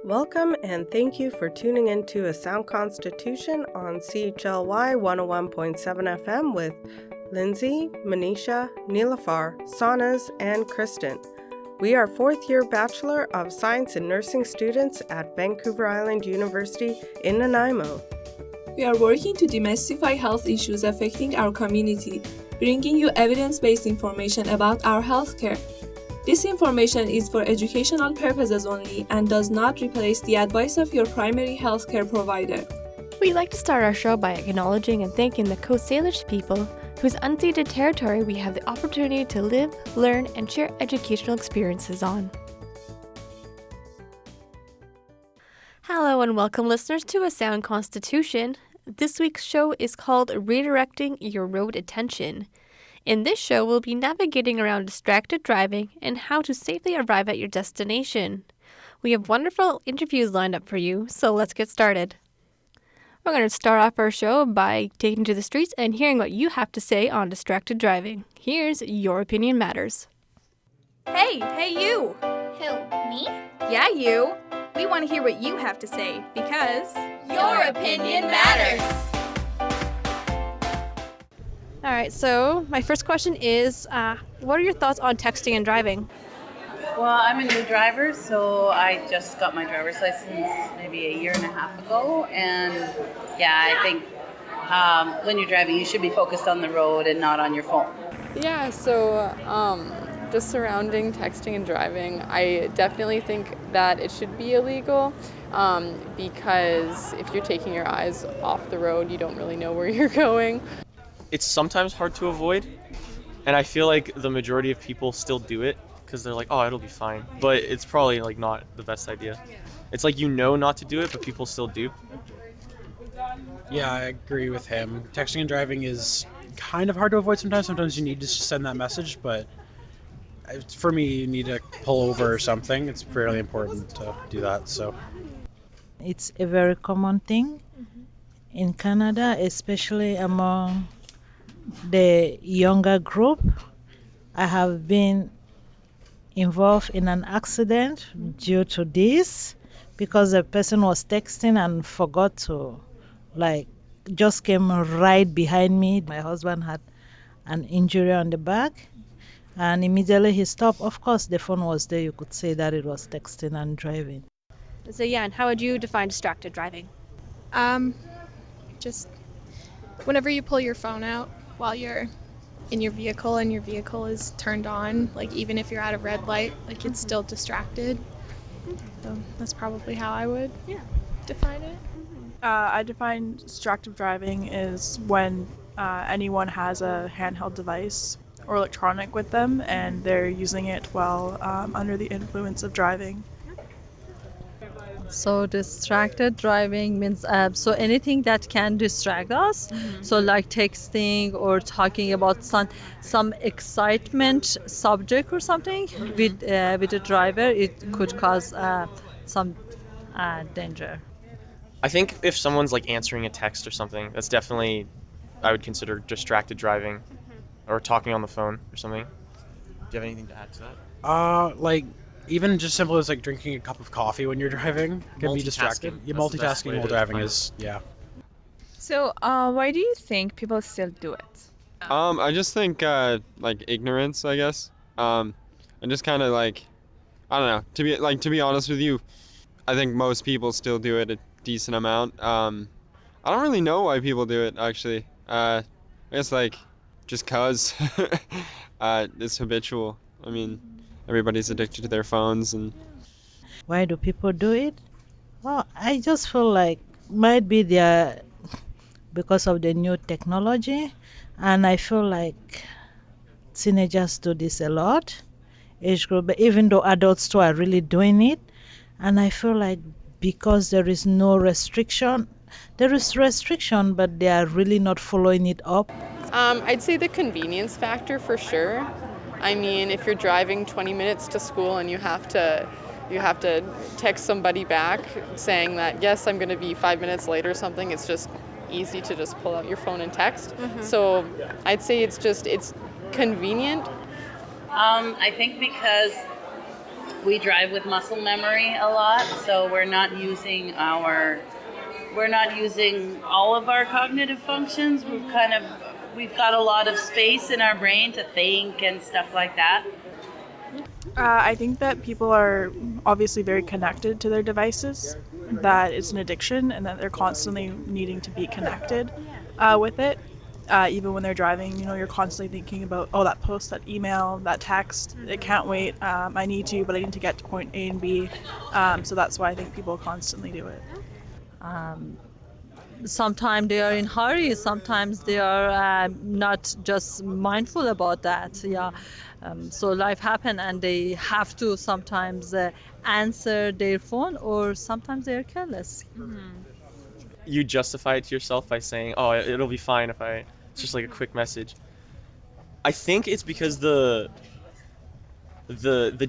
Welcome and thank you for tuning into A Sound Constitution on CHLY 101.7 FM with Lindsay, Manisha, Nilafar, Sanas, and Kristen. We are fourth-year Bachelor of Science in Nursing students at Vancouver Island University in Nanaimo. We are working to demystify health issues affecting our community, bringing you evidence-based information about our healthcare. This information is for educational purposes only and does not replace the advice of your primary healthcare provider. We'd like to start our show by acknowledging and thanking the Coast Salish people whose unceded territory we have the opportunity to live, learn, and share educational experiences on. Hello and welcome listeners to A Sound Constitution. This week's show is called Redirecting Your Road Attention. In this show, we'll be navigating around distracted driving and how to safely arrive at your destination. We have wonderful interviews lined up for you, so let's get started. We're going to start off our show by taking to the streets and hearing what you have to say on distracted driving. Here's Your Opinion Matters. Hey you! Who, me? Yeah, you! We want to hear what you have to say, because your opinion matters! All right, so my first question is, what are your thoughts on texting and driving? Well, I'm a new driver, so I just got my driver's license maybe a year and a half ago, and yeah, I think when you're driving, you should be focused on the road and not on your phone. Yeah, so just surrounding texting and driving, I definitely think that it should be illegal because if you're taking your eyes off the road, you don't really know where you're going. It's sometimes hard to avoid, and I feel like the majority of people still do it because they're like, oh, it'll be fine. But it's probably like not the best idea. It's like you know not to do it, but people still do. Yeah, I agree with him. Texting and driving is kind of hard to avoid sometimes. Sometimes you need to send that message, but for me, you need to pull over or something. It's fairly important to do that. So it's a very common thing in Canada, especially among the younger group. I have been involved in an accident due to this because the person was texting and forgot to, just came right behind me. My husband had an injury on the back and immediately he stopped. Of course, the phone was there. You could say that it was texting and driving. So yeah, and how would you define distracted driving? Just whenever you pull your phone out while you're in your vehicle and your vehicle is turned on, even if you're at a red light, it's still distracted. So that's probably how I would define it. I define distracted driving is when anyone has a handheld device or electronic with them and they're using it while under the influence of driving. So distracted driving means so anything that can distract us. So like texting or talking about some excitement subject or something with the driver, it could cause some danger. I think if someone's like answering a text or something, that's definitely, I would consider distracted driving or talking on the phone or something. Do you have anything to add to that? Even just simple as drinking a cup of coffee when you're driving can be distracted. Yeah, multitasking while driving is, yeah. So, why do you think people still do it? I just think ignorance, I guess. And just kind of I don't know. To be honest with you, I think most people still do it a decent amount. I don't really know why people do it actually. I guess just cause it's habitual. I mean, everybody's addicted to their phones. And why do people do it? Well, I just feel might be because of the new technology, and I feel like teenagers do this a lot, age group, but even though adults too are really doing it, and I feel like because there is no restriction, there is restriction, but they are really not following it up. I'd say the convenience factor for sure. I mean, if you're driving 20 minutes to school and you have to text somebody back saying that, yes, I'm going to be 5 minutes late or something, it's just easy to just pull out your phone and text. So I'd say it's convenient. I think because we drive with muscle memory a lot, so we're not using all of our cognitive functions. We've got a lot of space in our brain to think and stuff like that. I think that people are obviously very connected to their devices, that it's an addiction, and that they're constantly needing to be connected with it. Even when they're driving, you're constantly thinking about, oh, that post, that email, that text, it can't wait. I need to, but I need to get to point A and B. So that's why I think people constantly do it. Sometimes they are in hurry, sometimes they are not just mindful about that. Yeah. So life happen and they have to sometimes answer their phone, or sometimes they are careless. You justify it to yourself by saying, oh, it'll be fine if it's just like a quick message. I think it's because the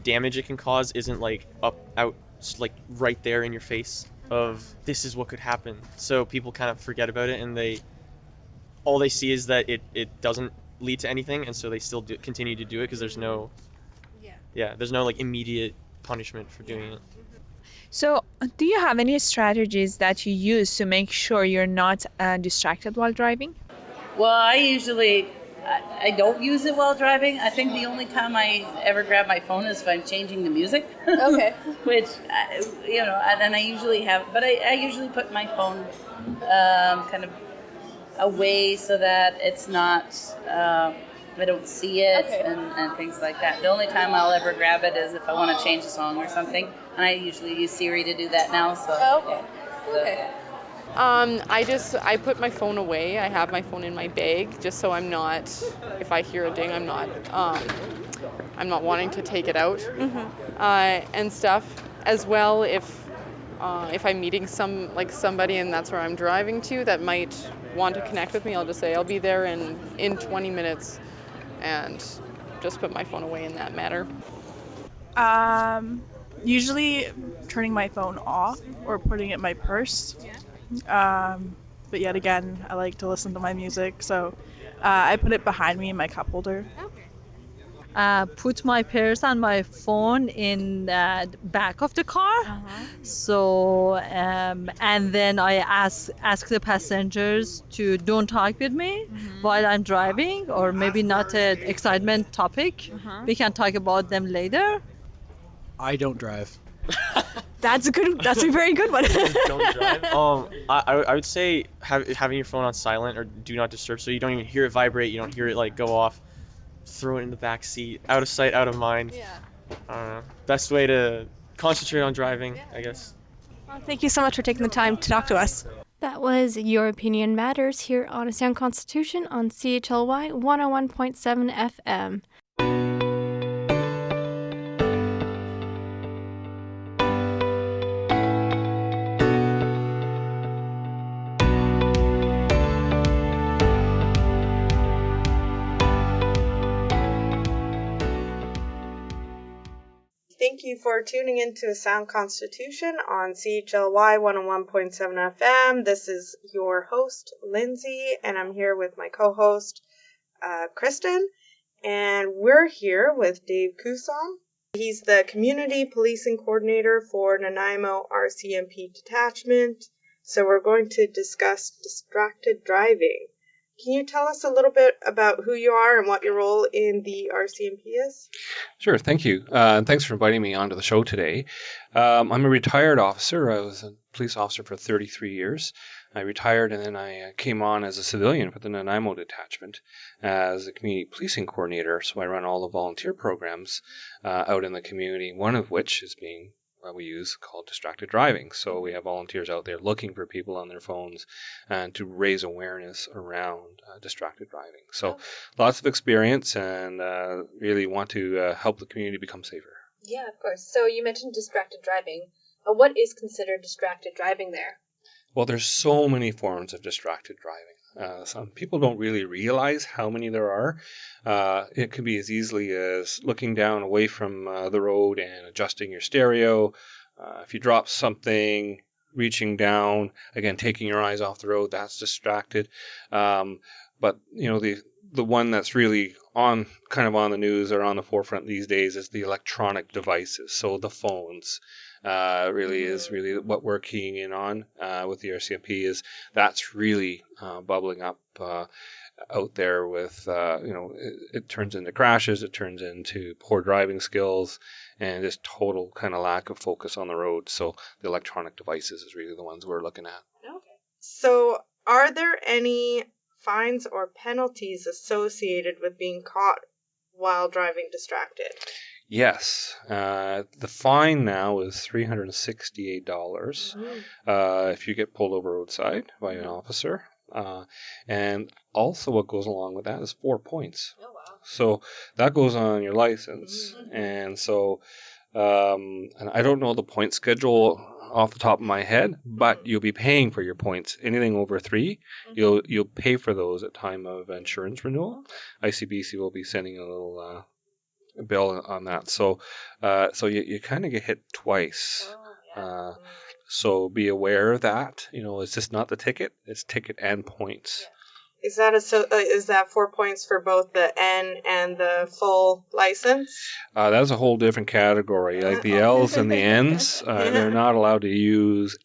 damage it can cause isn't like like right there in your face of this is what could happen. So people kind of forget about it, and all they see is that it doesn't lead to anything, and so they still continue to do it because there's no like immediate punishment for doing it. So, do you have any strategies that you use to make sure you're not distracted while driving? Well, I don't use it while driving. I think the only time I ever grab my phone is if I'm changing the music. Okay. Which, and I usually have, but I usually put my phone kind of away so that it's not, I don't see it. Okay. and things like that. The only time I'll ever grab it is if I want to change a song or something, and I usually use Siri to do that now. So. Okay. Okay. I put my phone away. I have my phone in my bag just so I'm not, if I hear a ding, I'm not wanting to take it out. And stuff. As well, if I'm meeting somebody and that's where I'm driving to that might want to connect with me, I'll just say I'll be there in 20 minutes, and just put my phone away in that manner. Usually turning my phone off or putting it in my purse. But yet again, I like to listen to my music, so I put it behind me in my cup holder. Put my purse and my phone in the back of the car. So and then I ask the passengers to don't talk with me while I'm driving, or maybe not an excitement topic. We can talk about them later. I don't drive. That's a very good one. Don't drive. I would say having your phone on silent or do not disturb, so you don't even hear it vibrate, you don't hear it like go off. Throw it in the back seat, out of sight, out of mind. Yeah. I don't know. Best way to concentrate on driving, I guess. Well, thank you so much for taking the time to talk to us. That was Your Opinion Matters here on A Sound Constitution on CHLY 101.7 FM. Thank you for tuning in to A Sound Constitution on CHLY 101.7 FM. This is your host, Lindsay, and I'm here with my co-host, Kristen. And we're here with Dave Kusong. He's the Community Policing Coordinator for Nanaimo RCMP Detachment. So we're going to discuss distracted driving. Can you tell us a little bit about who you are and what your role in the RCMP is? Sure, thank you. And thanks for inviting me onto the show today. I'm a retired officer. I was a police officer for 33 years. I retired and then I came on as a civilian for the Nanaimo Detachment as a community policing coordinator. So I run all the volunteer programs out in the community, one of which is being what we use called distracted driving. So we have volunteers out there looking for people on their phones and to raise awareness around distracted driving. So lots of experience and really want to help the community become safer. Yeah, of course. So you mentioned distracted driving. What is considered distracted driving there? Well, there's so many forms of distracted driving. Some people don't really realize how many there are. It can be as easily as looking down away from the road and adjusting your stereo. If you drop something, reaching down, again, taking your eyes off the road, that's distracted. But, the one that's really on the news or on the forefront these days is the electronic devices. So the phones really is really what we're keying in on with the RCMP is that's really bubbling up out there with, it turns into crashes, it turns into poor driving skills, and just total kind of lack of focus on the road. So the electronic devices is really the ones we're looking at. Okay. So are there any fines or penalties associated with being caught while driving distracted? Yes. The fine now is $368 if you get pulled over roadside by an officer. And also what goes along with that is 4 points. Oh, wow. So that goes on your license. And so, and I don't know the point schedule off the top of my head, but you'll be paying for your points. Anything over 3, you'll pay for those at time of insurance renewal. ICBC will be sending a little bill on that. So you kind of get hit twice. So be aware of that. It's just not the ticket; it's ticket and points. Is that is that 4 points for both the N and the full license? That's a whole different category. Like the L's and the N's, they're not allowed to use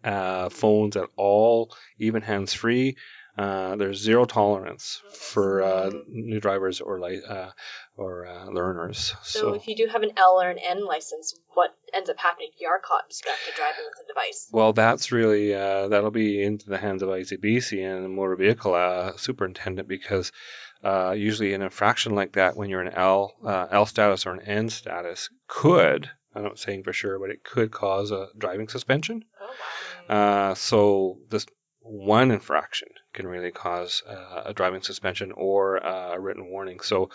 phones at all, even hands-free. There's zero tolerance for new drivers or learners. So if you do have an L or an N license, what ends up happening if you are caught distracted driving with a device? Well, that's really, that'll be into the hands of ICBC and the motor vehicle superintendent, because usually an infraction like that, when you're an L status or an N status, could, I'm not saying for sure, but it could cause a driving suspension. Oh, wow. So this one infraction can really cause a driving suspension or a written warning. So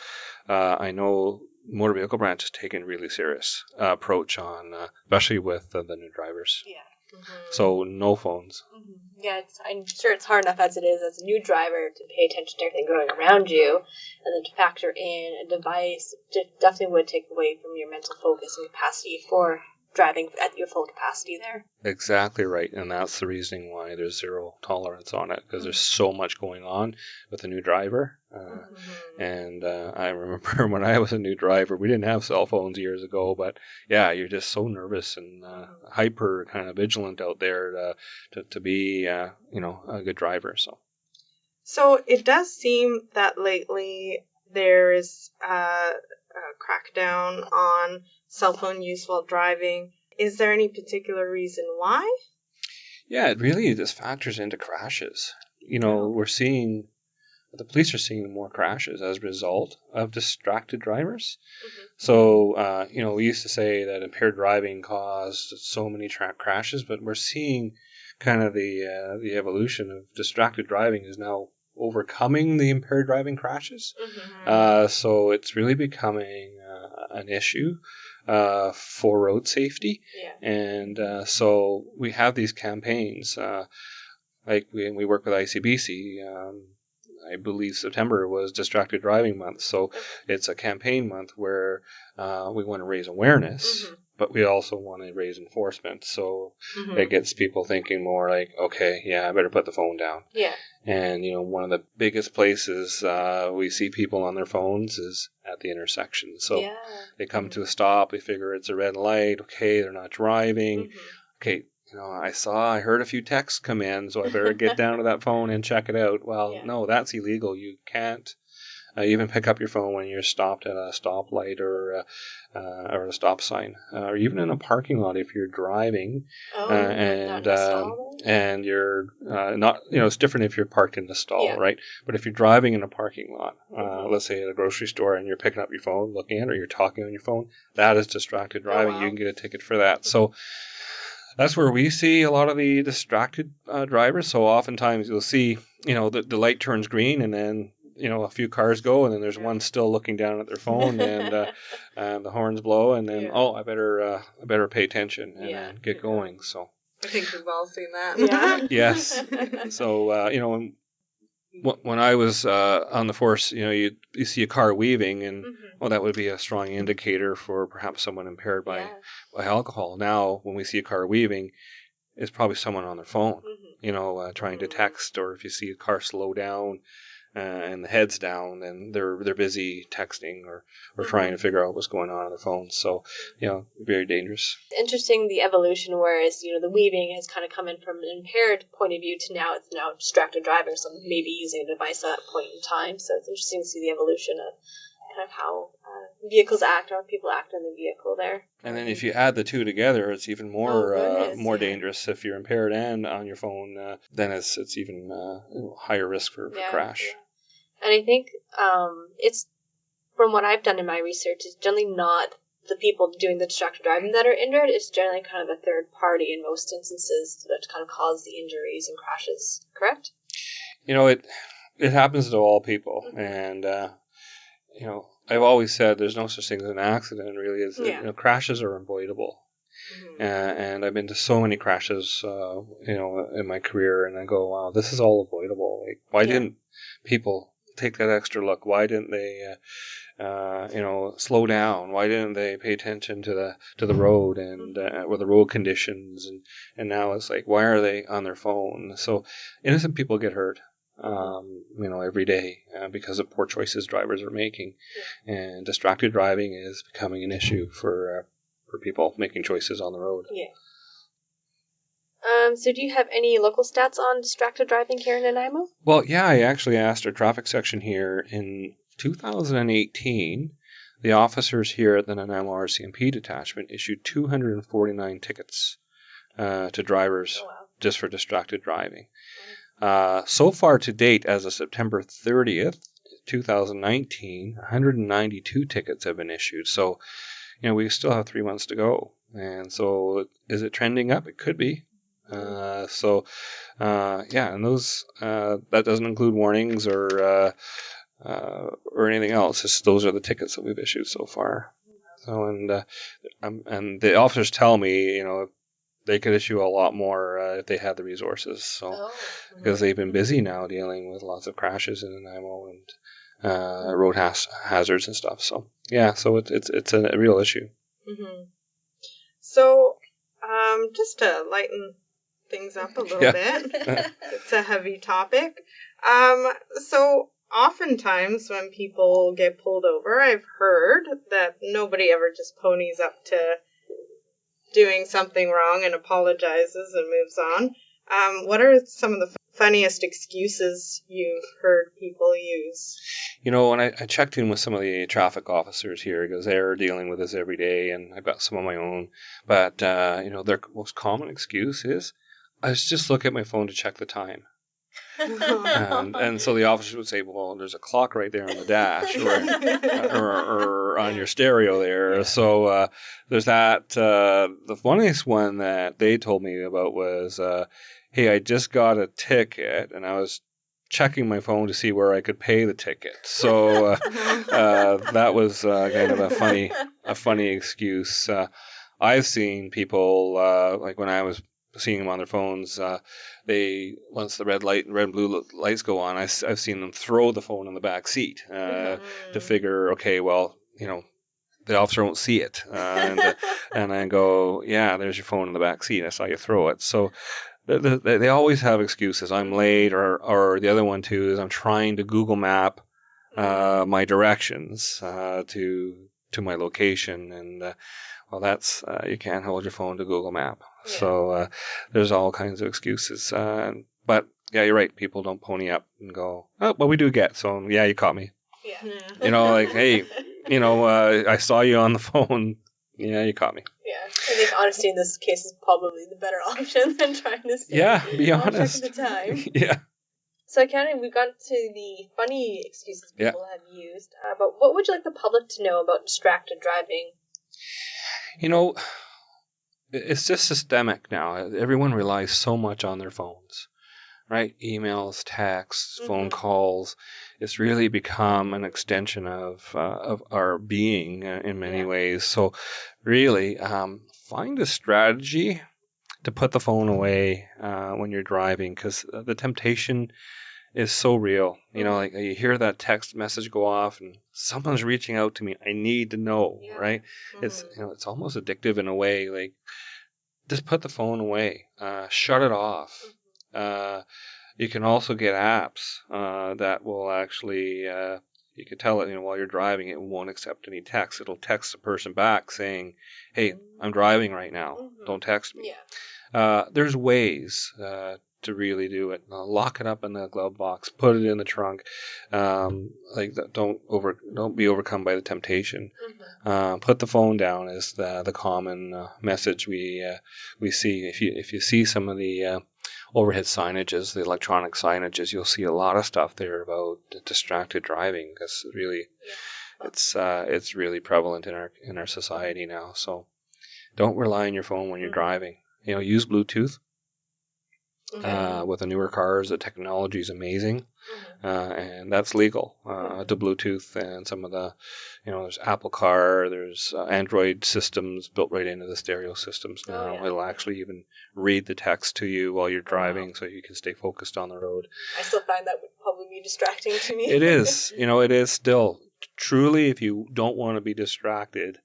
I know motor vehicle branch has taken a really serious approach on, especially with the new drivers. Yeah. So no phones. Yeah, I'm sure it's hard enough as it is as a new driver to pay attention to everything going around you, and then to factor in a device definitely would take away from your mental focus and capacity for driving at your full capacity there. Exactly right, and that's the reasoning why there's zero tolerance on it, because there's so much going on with a new driver. And I remember when I was a new driver, we didn't have cell phones years ago, but yeah, you're just so nervous and hyper kind of vigilant out there to be a good driver. So it does seem that lately there is a crackdown on cell phone use while driving. Is there any particular reason why? Yeah, it really just factors into crashes. We're seeing, the police are seeing more crashes as a result of distracted drivers. So, we used to say that impaired driving caused so many crashes, but we're seeing kind of the evolution of distracted driving is now overcoming the impaired driving crashes. So it's really becoming an issue for road safety. And so we have these campaigns. Like we work with ICBC. I believe September was Distracted Driving Month. So it's a campaign month where we want to raise awareness, but we also want to raise enforcement. So it gets people thinking more like, okay, yeah, I better put the phone down. Yeah. And, one of the biggest places we see people on their phones is at the intersection. So they come to a stop, they figure it's a red light, okay, they're not driving. Okay, I heard a few texts come in, so I better get down to that phone and check it out. Well, no, that's illegal. You can't even pick up your phone when you're stopped at a stoplight or a stop sign, or even in a parking lot if you're driving and you're not. It's different if you're parked in the stall, right? But if you're driving in a parking lot, let's say at a grocery store, and you're picking up your phone, looking at it, or you're talking on your phone, that is distracted driving. You can get a ticket for that. So that's where we see a lot of the distracted drivers. So oftentimes you'll see, the light turns green, and then a few cars go, and then there's one still looking down at their phone, and the horns blow, and then I better pay attention and get going. So I think we've all seen that. Yes. So when I was on the force, you see a car weaving, and that would be a strong indicator for perhaps someone impaired by alcohol. Now, when we see a car weaving, it's probably someone on their phone, trying to text, or if you see a car slow down, and the head's down, and they're busy texting or trying to figure out what's going on their phones. So, very dangerous. It's interesting the evolution, whereas the weaving has kind of come in from an impaired point of view to now it's now distracted driving, so maybe using a device at that point in time. So it's interesting to see the evolution of kind of how vehicles act or people act in the vehicle there. And then if you add the two together, it's even more dangerous. If you're impaired and on your phone, then it's even higher risk for crash. Yeah. And I think it's, from what I've done in my research, it's generally not the people doing the distracted driving that are injured. It's generally kind of a third party in most instances that kind of cause the injuries and crashes. Correct? It happens to all people, and I've always said there's no such thing as an accident. Really, crashes are avoidable. And I've been to so many crashes, in my career, and I go, wow, this is all avoidable. Like, why didn't people take that extra look? Why didn't they, slow down? Why didn't they pay attention to the road and or the road conditions? And now it's like, why are they on their phone? So innocent people get hurt, every day because of poor choices drivers are making, and distracted driving is becoming an issue for people making choices on the road. Yeah. So do you have any local stats on distracted driving here in Nanaimo? Well, yeah, I actually asked our traffic section here in 2018. The officers here at the Nanaimo RCMP detachment issued 249 tickets to drivers just for distracted driving. So far to date, as of September 30th, 2019, 192 tickets have been issued. So, we still have 3 months to go. And so is it trending up? It could be. And those, that doesn't include warnings or anything else. Those are the tickets that we've issued so far. So, and the officers tell me, they could issue a lot more if they had the resources. So, because they've been busy now dealing with lots of crashes in Nanaimo and road hazards and stuff. So, so it's a real issue. Mm-hmm. So, just to lighten things up a little bit, it's a heavy topic. So oftentimes when people get pulled over, I've heard that nobody ever just ponies up to doing something wrong and apologizes and moves on. What are some of the funniest excuses you've heard people use? When I checked in with some of the traffic officers here, because they're dealing with this every day, and I've got some of my own, but, their most common excuse is, I was just looking at my phone to check the time. and so the officers would say, well, there's a clock right there on the dash or on your stereo there. So there's that. The funniest one that they told me about was, hey, I just got a ticket and I was checking my phone to see where I could pay the ticket. So that was kind of a funny excuse. I've seen people, like when I was seeing them on their phones, once the red and blue lights go on, I've seen them throw the phone in the back seat to figure, okay, well, the officer won't see it, and I go, yeah, there's your phone in the back seat. I saw you throw it. So they always have excuses. I'm late, or the other one too is I'm trying to Google Map my directions to my location, and well, that's you can't hold your phone to Google Map. Yeah. So there's all kinds of excuses. But yeah, you're right. People don't pony up and go, oh, well, we do get. So yeah, you caught me. Yeah. Like, hey, I saw you on the phone. Yeah, you caught me. Yeah, I think honesty in this case is probably the better option than trying to say, be honest. Check the time. Yeah. So, Karen, we've got to the funny excuses people have used. But what would you like the public to know about distracted driving? It's just systemic now. Everyone relies so much on their phones, right? Emails, texts, phone calls. It's really become an extension of our being in many ways. So really, find a strategy to put the phone away when you're driving, because the temptation is so real. Like you hear that text message go off and someone's reaching out to me. I need to know, right? It's it's almost addictive in a way. Like, just put the phone away, shut it off. You can also get apps that will actually, you can tell it, while you're driving, it won't accept any text. It'll text the person back saying, hey, I'm driving right now. Don't text me. There's ways to really do it. Lock it up in the glove box. Put it in the trunk. Don't be overcome by the temptation. Put the phone down is the common message we see. If you see some of the overhead signages, the electronic signages, you'll see a lot of stuff there about distracted driving, because really, it's really prevalent in our society now. So don't rely on your phone when you're driving. Use Bluetooth. With the newer cars, the technology is amazing, and that's legal to Bluetooth. And some of the, there's Apple Car, there's Android systems built right into the stereo systems now. It'll actually even read the text to you while you're driving, so you can stay focused on the road. I still find that would probably be distracting to me. It is, it is still. Truly, if you don't want to be distracted,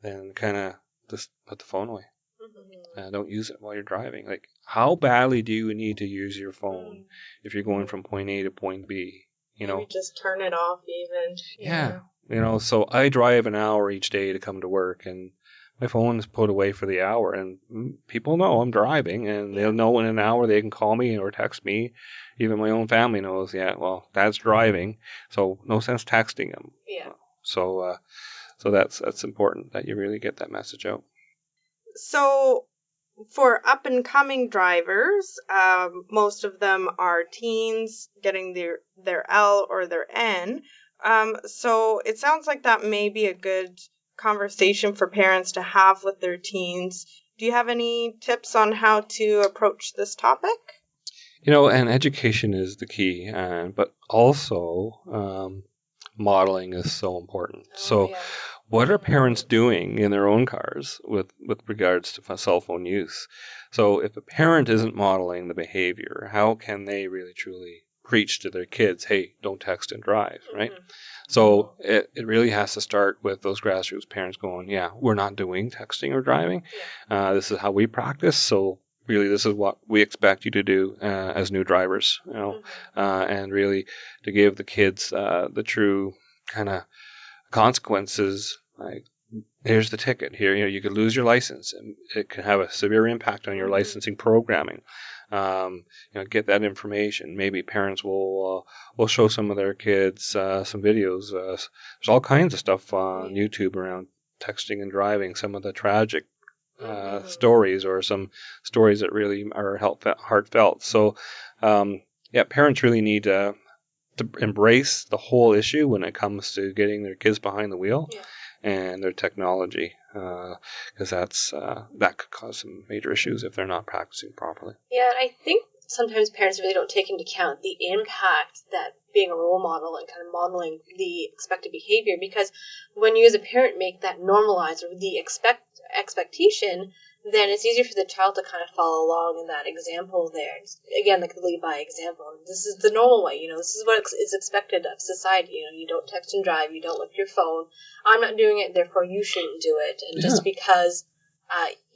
then kind of just put the phone away. Don't use it while you're driving. Like, how badly do you need to use your phone if you're going from point A to point B? Maybe just turn it off even. Yeah. So I drive an hour each day to come to work, and my phone is put away for the hour, and people know I'm driving, and they'll know in an hour they can call me or text me. Even my own family knows, Dad's driving, so no sense texting him. Yeah. So that's important that you really get that message out. So for up-and-coming drivers, most of them are teens getting their L or their N. So it sounds like that may be a good conversation for parents to have with their teens. Do you have any tips on how to approach this topic? And education is the key, but also modeling is so important. What are parents doing in their own cars with regards to cell phone use? So if a parent isn't modeling the behavior, how can they really truly preach to their kids, hey, don't text and drive, right? So it really has to start with those grassroots parents going, we're not doing texting or driving. This is how we practice. So really, this is what we expect you to do as new drivers, and really to give the kids the true kind of consequences. Like, here's the ticket. Here, you could lose your license, and it can have a severe impact on your licensing programming. Get that information. Maybe parents will show some of their kids some videos. There's all kinds of stuff on YouTube around texting and driving. Some of the tragic stories, or some stories that really are heartfelt. So, parents really need to embrace the whole issue when it comes to getting their kids behind the wheel and their technology, because that could cause some major issues if they're not practicing properly. Yeah, and I think sometimes parents really don't take into account the impact that being a role model and kind of modeling the expected behavior, because when you as a parent make that normalized or the expectation, then it's easier for the child to kind of follow along in that example there. Again, like lead by example. This is the normal way, this is what is expected of society. You don't text and drive, you don't lift your phone. I'm not doing it, therefore you shouldn't do it. And just because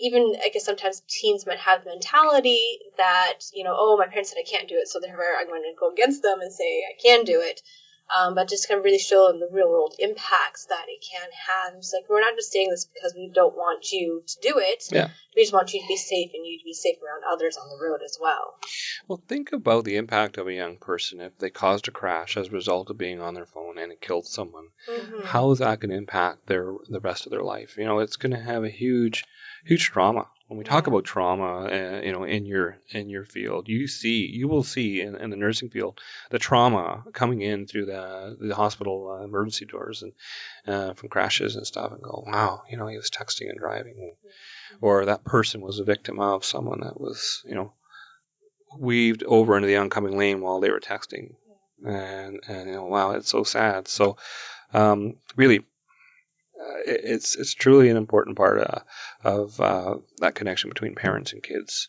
even, I guess sometimes teens might have the mentality that, my parents said I can't do it, so therefore I'm going to go against them and say I can do it. But just kind of really show them the real world impacts that it can have. It's like, we're not just saying this because we don't want you to do it. We just want you to be safe, and you to be safe around others on the road as well. Well, think about the impact of a young person if they caused a crash as a result of being on their phone and it killed someone. How is that going to impact the rest of their life? It's going to have a huge trauma. When we talk about trauma, in your field, you will see in the nursing field the trauma coming in through the hospital emergency doors and from crashes and stuff, and go, wow, he was texting and driving, or that person was a victim of someone that was weaved over into the oncoming lane while they were texting, and wow, it's so sad. So really. It's truly an important part of that connection between parents and kids.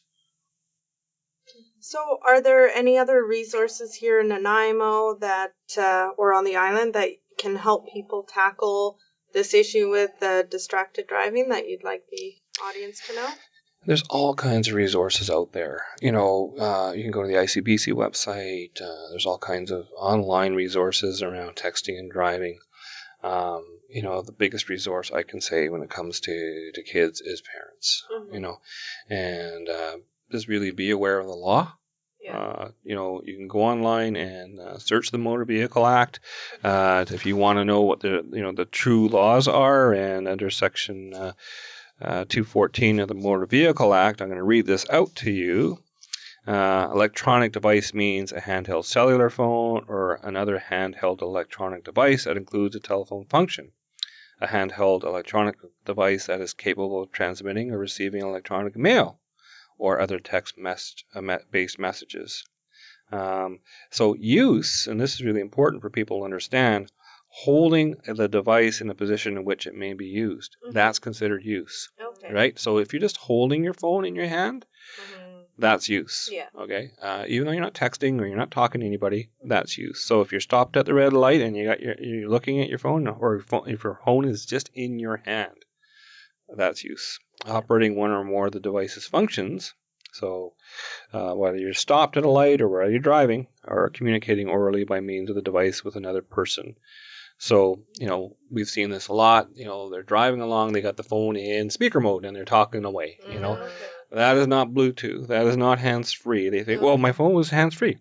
So are there any other resources here in Nanaimo that, or on the island, that can help people tackle this issue with distracted driving that you'd like the audience to know? There's all kinds of resources out there. You can go to the ICBC website. There's all kinds of online resources around texting and driving. The biggest resource I can say when it comes to kids is parents. And just really be aware of the law. Yeah. You can go online and search the Motor Vehicle Act if you want to know what the true laws are. And under Section 214 of the Motor Vehicle Act, I'm going to read this out to you. Electronic device means a handheld cellular phone or another handheld electronic device that includes a telephone function. A handheld electronic device that is capable of transmitting or receiving electronic mail or other text-based messages. So use, and this is really important for people to understand, holding the device in a position in which it may be used. That's considered use. Okay. Right? So if you're just holding your phone in your hand, that's use. Yeah. Okay. Even though you're not texting or you're not talking to anybody, that's use. So if you're stopped at the red light and you're looking at your phone, or if your phone is just in your hand, that's use. Operating one or more of the device's functions. So whether you're stopped at a light or whether you're driving, or communicating orally by means of the device with another person. So, we've seen this a lot. They're driving along, they got the phone in speaker mode and they're talking away, That is not Bluetooth. That is not hands-free. They think, well, my phone was hands-free,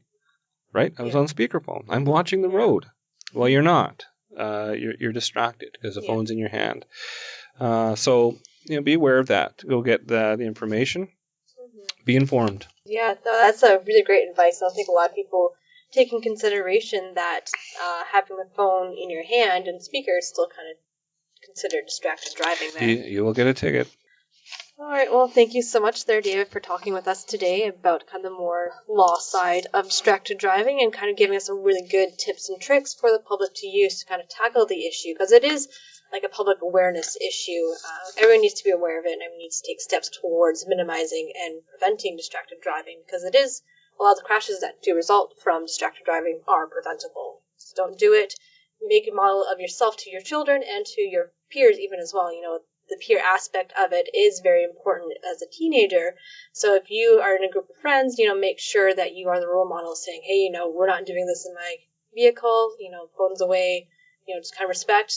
right? I was on speakerphone. I'm watching the road. Well, you're not. You're distracted because the phone's in your hand. So, be aware of that. Go get the information. Be informed. Yeah, no, that's a really great advice. I don't think a lot of people take in consideration that having the phone in your hand and speaker is still kind of considered distracted driving there. You will get a ticket. All right, well, thank you so much there, David, for talking with us today about kind of the more law side of distracted driving and kind of giving us some really good tips and tricks for the public to use to kind of tackle the issue, because it is like a public awareness issue. Everyone needs to be aware of it, and everyone needs to take steps towards minimizing and preventing distracted driving, because it is a lot of the crashes that do result from distracted driving are preventable. So don't do it. Make a model of yourself to your children and to your peers even as well. The peer aspect of it is very important as a teenager. So if you are in a group of friends, make sure that you are the role model saying, hey, we're not doing this in my vehicle, phones away, just kind of respect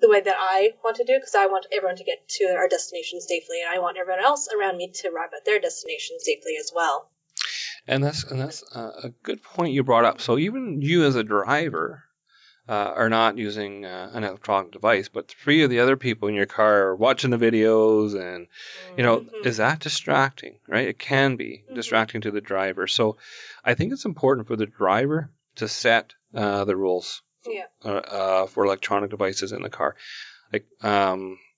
the way that I want to do it, because I want everyone to get to our destination safely, and I want everyone else around me to arrive at their destination safely as well. And that's a good point you brought up. So even you as a driver are not using an electronic device, but 3 of the other people in your car are watching the videos, and is that distracting? Right? It can be distracting to the driver. So I think it's important for the driver to set the rules for electronic devices in the car. Like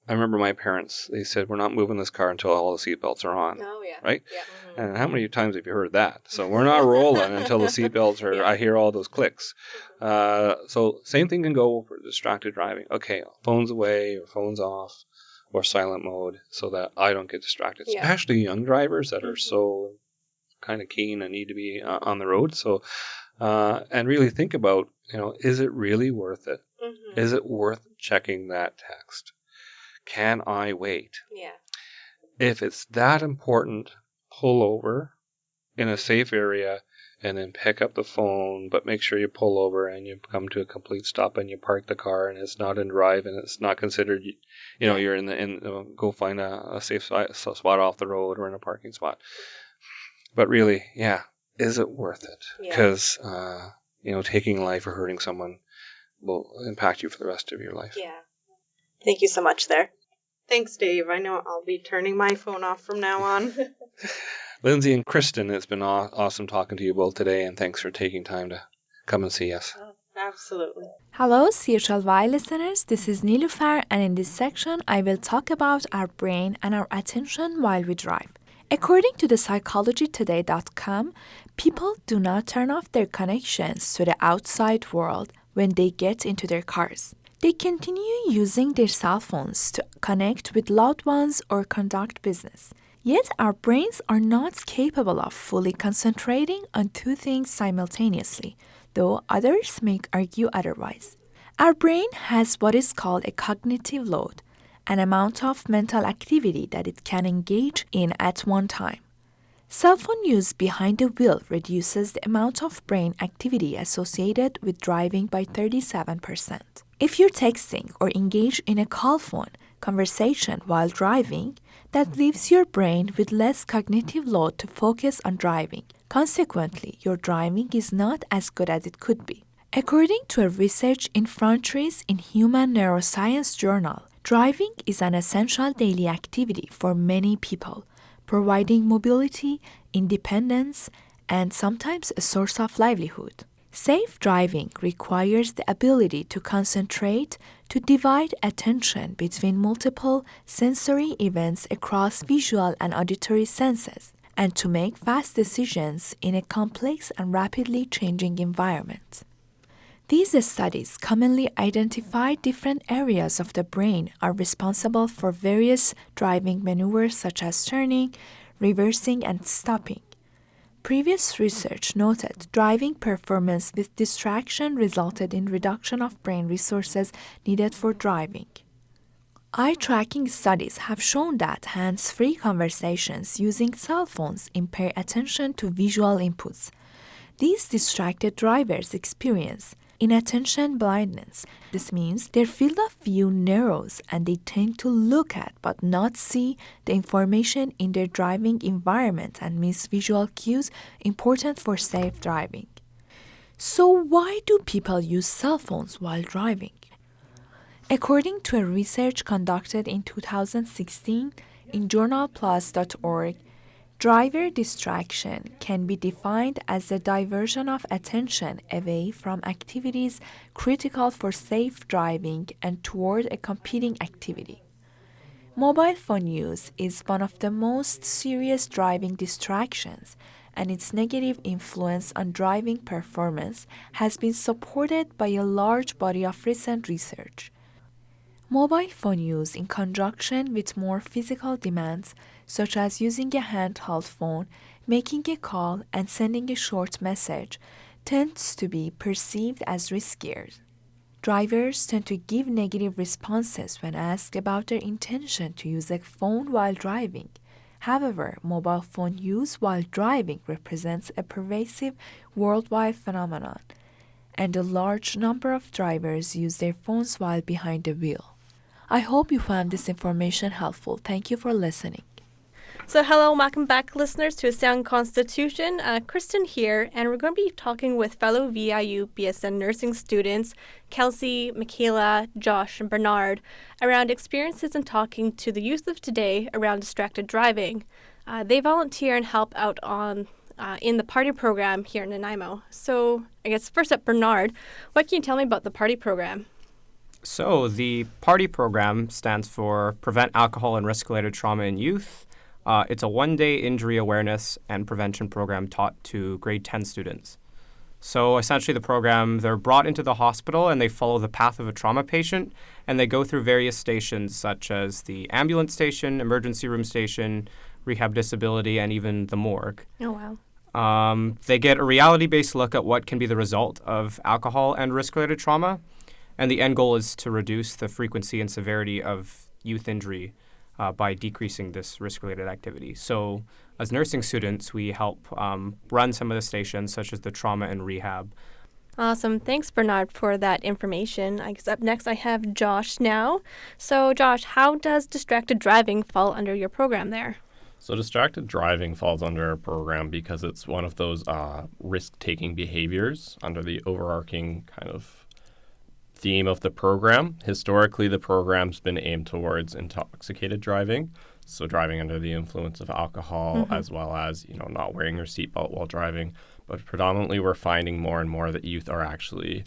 I remember my parents, they said, we're not moving this car until all the seatbelts are on. Oh, yeah. Right? Yeah. And how many times have you heard that? So we're not rolling until the seatbelts are, I hear all those clicks. So same thing can go for distracted driving. Okay, phone's away or phone's off or silent mode so that I don't get distracted. Yeah. Especially young drivers that are so kind of keen and need to be on the road. So, and really think about, is it really worth it? Mm-hmm. Is it worth checking that text? Can I wait? Yeah. If it's that important, pull over in a safe area and then pick up the phone, but make sure you pull over and you come to a complete stop and you park the car and it's not in drive and it's not considered, you're go find a safe spot off the road or in a parking spot. But really, is it worth it? Because, taking life or hurting someone will impact you for the rest of your life. Yeah. Thank you so much there. Thanks, Dave. I know I'll be turning my phone off from now on. Lindsay and Kristen, it's been awesome talking to you both today, and thanks for taking time to come and see us. Oh, absolutely. Hello, C.H.L.Y listeners. This is Nilüfer, and in this section, I will talk about our brain and our attention while we drive. According to the psychologytoday.com, people do not turn off their connections to the outside world when they get into their cars. They continue using their cell phones to connect with loved ones or conduct business. Yet our brains are not capable of fully concentrating on 2 things simultaneously, though others may argue otherwise. Our brain has what is called a cognitive load, and amount of mental activity that it can engage in at one time. Cell phone use behind the wheel reduces the amount of brain activity associated with driving by 37%. If you're texting or engage in a call phone conversation while driving, that leaves your brain with less cognitive load to focus on driving. Consequently, your driving is not as good as it could be. According to a research in Frontiers in Human Neuroscience journal, driving is an essential daily activity for many people, providing mobility, independence, and sometimes a source of livelihood. Safe driving requires the ability to concentrate, to divide attention between multiple sensory events across visual and auditory senses, and to make fast decisions in a complex and rapidly changing environment. These studies commonly identify different areas of the brain are responsible for various driving maneuvers such as turning, reversing, and stopping. Previous research noted driving performance with distraction resulted in reduction of brain resources needed for driving. Eye tracking studies have shown that hands-free conversations using cell phones impair attention to visual inputs. These distracted drivers experience inattention blindness. This means their field of view narrows and they tend to look at but not see the information in their driving environment and miss visual cues important for safe driving. So why do people use cell phones while driving? According to a research conducted in 2016 in journalplus.org, driver distraction can be defined as the diversion of attention away from activities critical for safe driving and toward a competing activity. Mobile phone use is one of the most serious driving distractions, and its negative influence on driving performance has been supported by a large body of recent research. Mobile phone use in conjunction with more physical demands, such as using a handheld phone, making a call, and sending a short message, tends to be perceived as riskier. Drivers tend to give negative responses when asked about their intention to use a phone while driving. However, mobile phone use while driving represents a pervasive worldwide phenomenon, and a large number of drivers use their phones while behind the wheel. I hope you found this information helpful. Thank you for listening. So hello and welcome back, listeners, to A Sound Constitution. Kristen here, and we're going to be talking with fellow VIU BSN nursing students, Kelsey, Michaela, Josh, and Bernard, around experiences in talking to the youth of today around distracted driving. They volunteer and help out on in the P.A.R.T.Y program here in Nanaimo. So I guess first up, Bernard, what can you tell me about the P.A.R.T.Y program? So the P.A.R.T.Y program stands for Prevent Alcohol and Risk-Related Trauma in Youth. It's a one-day injury awareness and prevention program taught to grade 10 students. So essentially the program, they're brought into the hospital and they follow the path of a trauma patient, and they go through various stations such as the ambulance station, emergency room station, rehab disability, and even the morgue. Oh, wow. They get a reality-based look at what can be the result of alcohol and risk-related trauma, and the end goal is to reduce the frequency and severity of youth injury by decreasing this risk-related activity. So as nursing students, we help run some of the stations, such as the trauma and rehab. Awesome. Thanks, Bernard, for that information. I guess up next I have Josh now. So Josh, how does distracted driving fall under your program there? So distracted driving falls under our program because it's one of those risk-taking behaviors under the overarching kind of theme of the program. Historically, the program's been aimed towards intoxicated driving, so driving under the influence of alcohol, as well as, not wearing your seatbelt while driving. But predominantly, we're finding more and more that youth are actually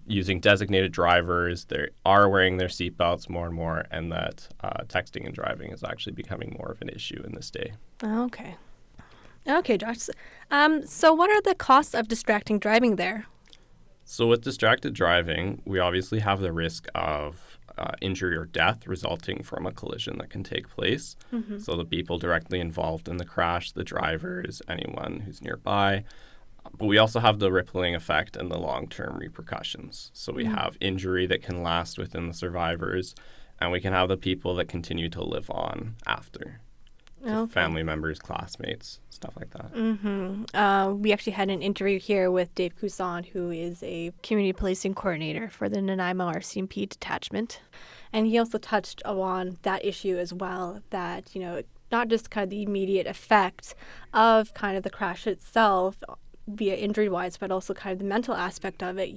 using designated drivers. They are wearing their seatbelts more and more, and that texting and driving is actually becoming more of an issue in this day. Okay. Okay, Josh. So what are the costs of distracting driving there? So with distracted driving, we obviously have the risk of injury or death resulting from a collision that can take place. So the people directly involved in the crash, the drivers, anyone who's nearby. But we also have the rippling effect and the long-term repercussions. So we have injury that can last within the survivors, and we can have the people that continue to live on after. So family members, classmates, stuff like that. We actually had an interview here with Dave Cousin, who is a community policing coordinator for the Nanaimo RCMP detachment. And he also touched on that issue as well, that, not just kind of the immediate effect of kind of the crash itself, via injury-wise, but also kind of the mental aspect of it,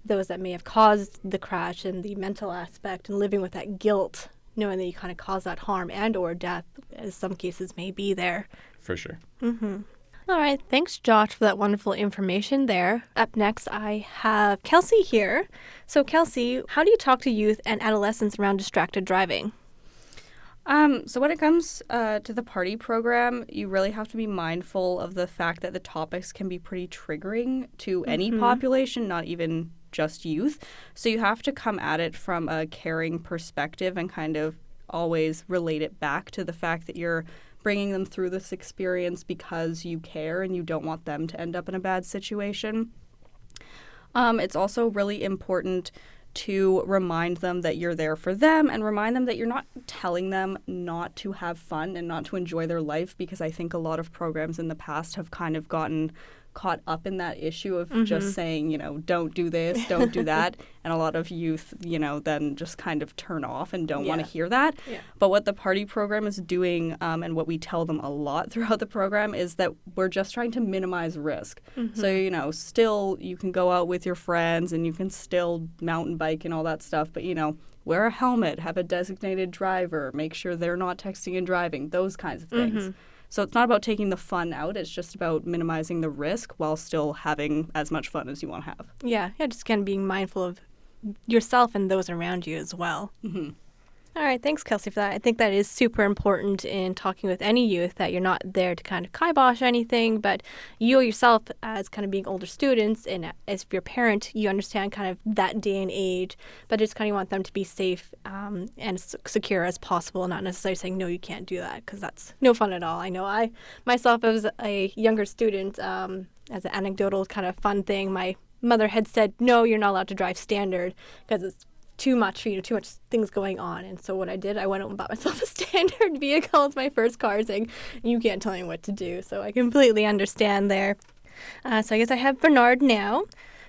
those that may have caused the crash and the mental aspect and living with that guilt, knowing that you kind of caused that harm and or death, as some cases may be there. For sure. All right. Thanks, Josh, for that wonderful information there. Up next, I have Kelsey here. So, Kelsey, how do you talk to youth and adolescents around distracted driving? So when it comes to the P.A.R.T.Y program, you really have to be mindful of the fact that the topics can be pretty triggering to any population, not even just youth. So you have to come at it from a caring perspective and kind of always relate it back to the fact that you're bringing them through this experience because you care and you don't want them to end up in a bad situation. It's also really important to remind them that you're there for them and remind them that you're not telling them not to have fun and not to enjoy their life, because I think a lot of programs in the past have kind of gotten caught up in that issue of just saying, don't do this, don't do that. And a lot of youth, then just kind of turn off and don't want to hear that. Yeah. But what the P.A.R.T.Y program is doing, and what we tell them a lot throughout the program, is that we're just trying to minimize risk. So, still you can go out with your friends and you can still mountain bike and all that stuff, but, wear a helmet, have a designated driver, make sure they're not texting and driving, those kinds of things. So it's not about taking the fun out. It's just about minimizing the risk while still having as much fun as you want to have. Yeah, just kind of being mindful of yourself and those around you as well. All right, thanks, Kelsey, for that. I think that is super important in talking with any youth, that you're not there to kind of kibosh anything, but you yourself, as kind of being older students and as your parent, you understand kind of that day and age, but just kind of want them to be safe and secure as possible, not necessarily saying, no, you can't do that, because that's no fun at all. I know I, myself, as a younger student, as an anecdotal kind of fun thing, my mother had said, no, you're not allowed to drive standard because it's too much for you, too much things going on. And so what I did, I went out and bought myself a standard vehicle. It's my first car, saying, you can't tell me what to do. So I completely understand there. So I guess I have Bernard now.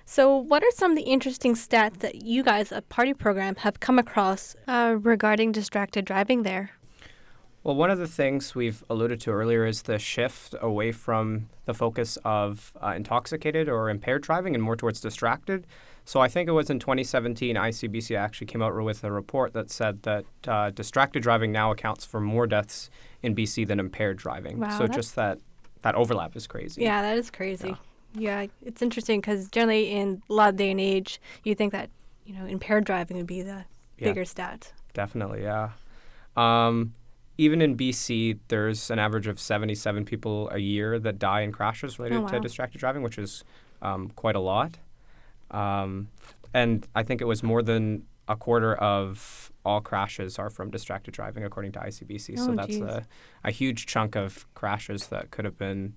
So what are some of the interesting stats that you guys at P.A.R.T.Y program have come across regarding distracted driving there? Well, one of the things we've alluded to earlier is the shift away from the focus of intoxicated or impaired driving and more towards distracted. So I think it was in 2017, ICBC actually came out with a report that said that distracted driving now accounts for more deaths in BC than impaired driving. Wow, so just that overlap is crazy. Yeah, that is crazy. Yeah, it's interesting because generally in a lot of day and age, you think that, impaired driving would be the bigger stat. Definitely, yeah. Even in BC, there's an average of 77 people a year that die in crashes related to distracted driving, which is quite a lot. And I think it was more than a quarter of all crashes are from distracted driving, according to ICBC. So that's a huge chunk of crashes that could have been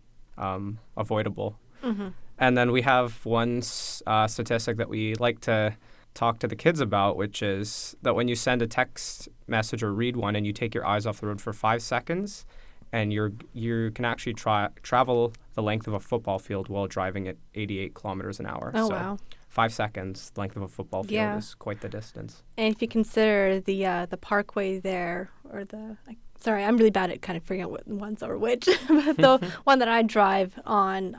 avoidable. And then we have one statistic that we like to talk to the kids about, which is that when you send a text message or read one and you take your eyes off the road for 5 seconds, and you can actually travel the length of a football field while driving at 88 kilometers an hour. Oh, wow. 5 seconds, length of a football field is quite the distance. And if you consider the parkway there, or sorry, I'm really bad at kind of figuring out what ones are which, but the one that I drive on,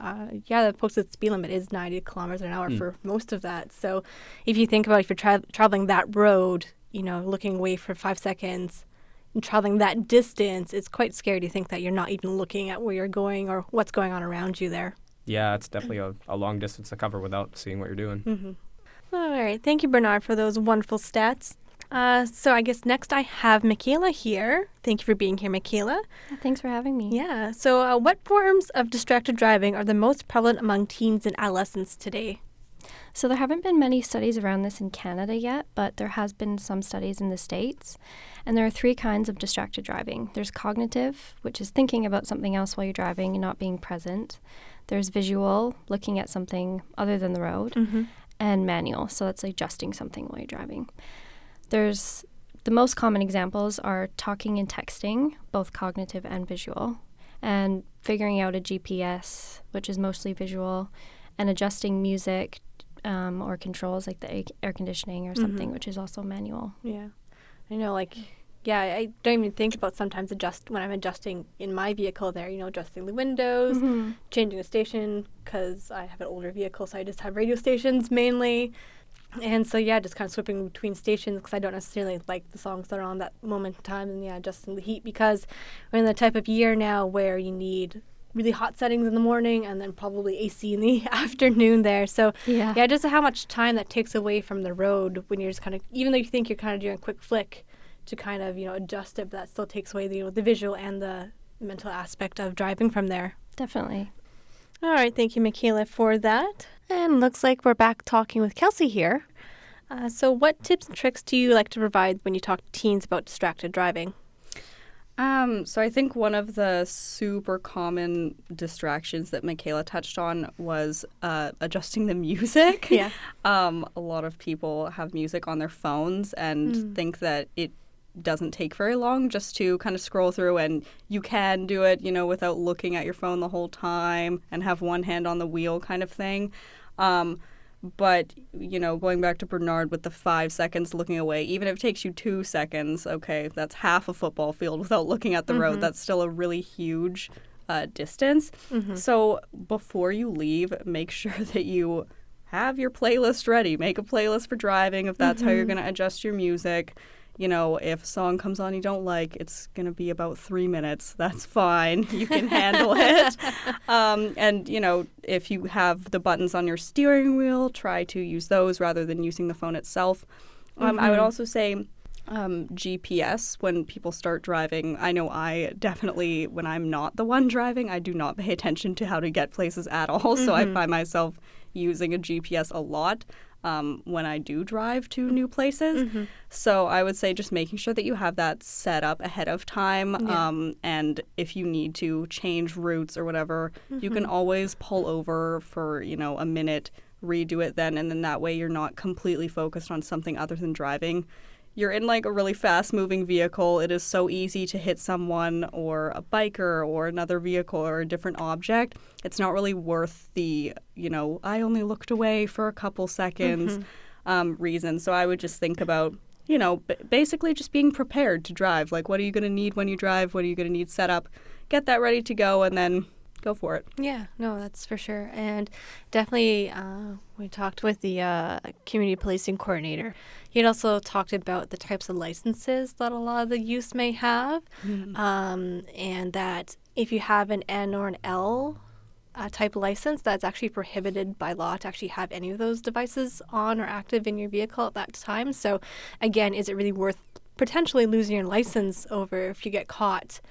the posted speed limit is 90 kilometers an hour for most of that. So if you think about if you're traveling that road, looking away for 5 seconds and traveling that distance, it's quite scary to think that you're not even looking at where you're going or what's going on around you there. Yeah, it's definitely a long distance to cover without seeing what you're doing. All right. Thank you, Bernard, for those wonderful stats. So I guess next I have Michaela here. Thank you for being here, Michaela. Thanks for having me. Yeah. So what forms of distracted driving are the most prevalent among teens and adolescents today? So there haven't been many studies around this in Canada yet, but there has been some studies in the States. And there are 3 kinds of distracted driving. There's cognitive, which is thinking about something else while you're driving and not being present. There's visual, looking at something other than the road. And manual, so that's adjusting something while you're driving. The most common examples are talking and texting, both cognitive and visual, and figuring out a GPS, which is mostly visual, and adjusting music or controls like the air conditioning or something, which is also manual. Yeah. I know, I don't even think about sometimes when I'm adjusting in my vehicle there, adjusting the windows, changing the station, because I have an older vehicle, so I just have radio stations mainly. And so, just kind of swapping between stations because I don't necessarily like the songs that are on that moment in time, and adjusting the heat because we're in the type of year now where you need really hot settings in the morning and then probably AC in the afternoon there. So, just how much time that takes away from the road when you're just kind of, even though you think you're kind of doing a quick flick to kind of, adjust it, but that still takes away the visual and the mental aspect of driving from there. Definitely. All right. Thank you, Michaela, for that. And looks like we're back talking with Kelsey here. So what tips and tricks do you like to provide when you talk to teens about distracted driving? So I think one of the super common distractions that Michaela touched on was adjusting the music. Yeah. A lot of people have music on their phones and think that it doesn't take very long just to kind of scroll through, and you can do it, without looking at your phone the whole time and have one hand on the wheel kind of thing. But, going back to Bernard with the 5 seconds looking away, even if it takes you 2 seconds, okay, that's half a football field without looking at the road. That's still a really huge distance. So before you leave, make sure that you have your playlist ready. Make a playlist for driving if that's how you're going to adjust your music. If a song comes on you don't like, it's going to be about 3 minutes. That's fine. You can handle it. And, if you have the buttons on your steering wheel, try to use those rather than using the phone itself. I would also say GPS when people start driving. I know I definitely, when I'm not the one driving, I do not pay attention to how to get places at all. So I find myself using a GPS a lot. When I do drive to new places. So I would say just making sure that you have that set up ahead of time. And if you need to change routes or whatever, you can always pull over for, a minute, redo it then. And then that way you're not completely focused on something other than driving. You're in a really fast moving vehicle. It is so easy to hit someone or a biker or another vehicle or a different object. It's not really worth the, I only looked away for a couple seconds reason. So I would just think about, basically just being prepared to drive. What are you going to need when you drive? What are you going to need set up? Get that ready to go and then go for it. Yeah, no, that's for sure. And definitely we talked with the community policing coordinator. He had also talked about the types of licenses that a lot of the youth may have, and that if you have an N or an L type license, that's actually prohibited by law to actually have any of those devices on or active in your vehicle at that time. So again, is it really worth potentially losing your license over if you get caught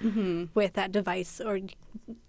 with that device, or